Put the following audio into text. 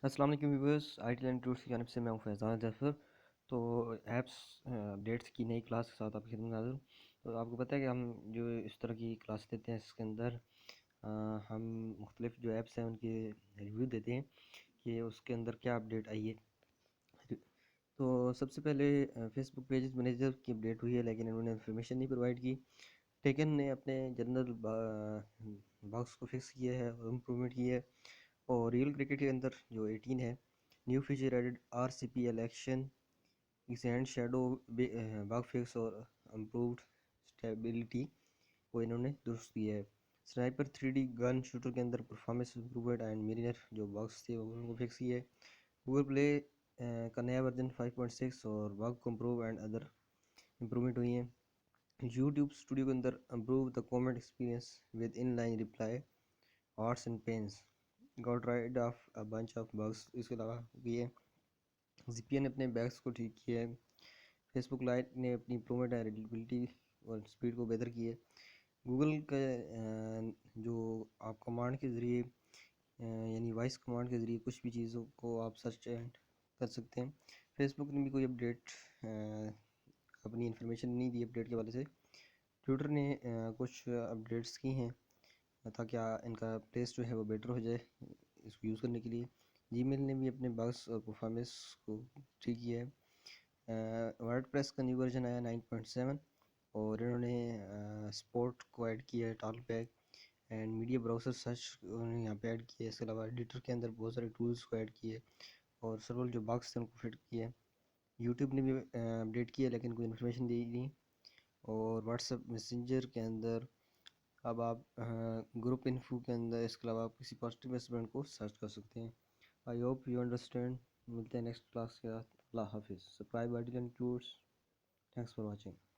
السلام علیکم viewers, I T Land Tours کی جانب سے میں ہوں فیضان ظفر۔ تو ایپس اپڈیٹس کی نئی کلاس کے ساتھ آپ کی خدمت میں حاضر ہوں۔ تو آپ کو پتہ ہے کہ ہم جو اس طرح کی کلاس دیتے ہیں اس کے اندر ہم مختلف جو ایپس ہیں ان کے ریویو دیتے ہیں کہ اس کے اندر کیا اپڈیٹ آئی ہے۔ تو سب سے پہلے فیس بک پیجز مینیجر کی اپڈیٹ ہوئی ہے، لیکن انہوں نے انفارمیشن نہیں پرووائڈ کی۔ ٹیکن نے اپنے جنرل باکس کو فکس کیا ہے اور امپرومنٹ کی ہے۔ اور ریئل کرکٹ کے اندر جو 18 ہے، new feature added R C P election ایکسینڈ شیڈو باگ فکس اور امپرووڈ اسٹیبلٹی کو انہوں نے درست کیا ہے۔ سنائپر 3D گن شوٹر کے اندر پرفارمنس امپرووڈ اینڈ میرینر جو باگس تھے ان کو فکس کیا ہے۔ گوگل پلے کا نیا ورژن 5.6 اور باگ کو امپروو اینڈ ادر امپرومنٹ ہوئی ہیں۔ یوٹیوب اسٹوڈیو کے اندر improve the comment experience with in line reply arts and pins got rid of a bunch of bugs. اس کے علاوہ یہ زی پی این نے اپنے بیگس کو ٹھیک کیا ہے۔ فیس بک لائٹ نے اپنی امپرومنٹ اینڈ ریڈیبلٹی اور اسپیڈ کو بہتر کی ہے۔ گوگل کا جو آپ کمانڈ کے ذریعے یعنی وائس کمانڈ کے ذریعے کچھ بھی چیزوں کو آپ سرچ کر سکتے ہیں۔ فیس بک نے بھی کوئی اپڈیٹ اپنی انفارمیشن نہیں دی اپڈیٹ کے حوالے سے۔ ٹویٹر نے کچھ اپڈیٹس کی ہیں تاکہ ان کا پلیس جو ہے وہ بیٹر ہو جائے اس کو یوز کرنے کے لیے۔ جی میل نے بھی اپنے بگس اور پرفارمنس کو ٹھیک کیا ہے۔ ورڈ پریس کا نیو ورژن آیا 9.7 اور انہوں نے سپورٹ کو ایڈ کیا ہے، tall back end media browser search انہوں نے یہاں پہ ایڈ کیا ہے۔ اس کے علاوہ ایڈیٹر کے اندر بہت سارے ٹولز کو ایڈ کیے اور سرول جو باکس تھے ان کو فٹ کیا ہے۔ یوٹیوب نے بھی اپڈیٹ کیا لیکن کوئی انفارمیشن دی نہیں۔ اور واٹس ایپ میسنجر کے اندر اب آپ گروپ انفو کے اندر اس کے علاوہ آپ کسی پازیٹیو اسٹوڈنٹ کو سرچ کر سکتے ہیں۔ I hope you understand. ملتے ہیں نیکسٹ کلاس کے ساتھ۔ اللہ حافظ۔ Subscribe I T Land Tours. Thanks for watching.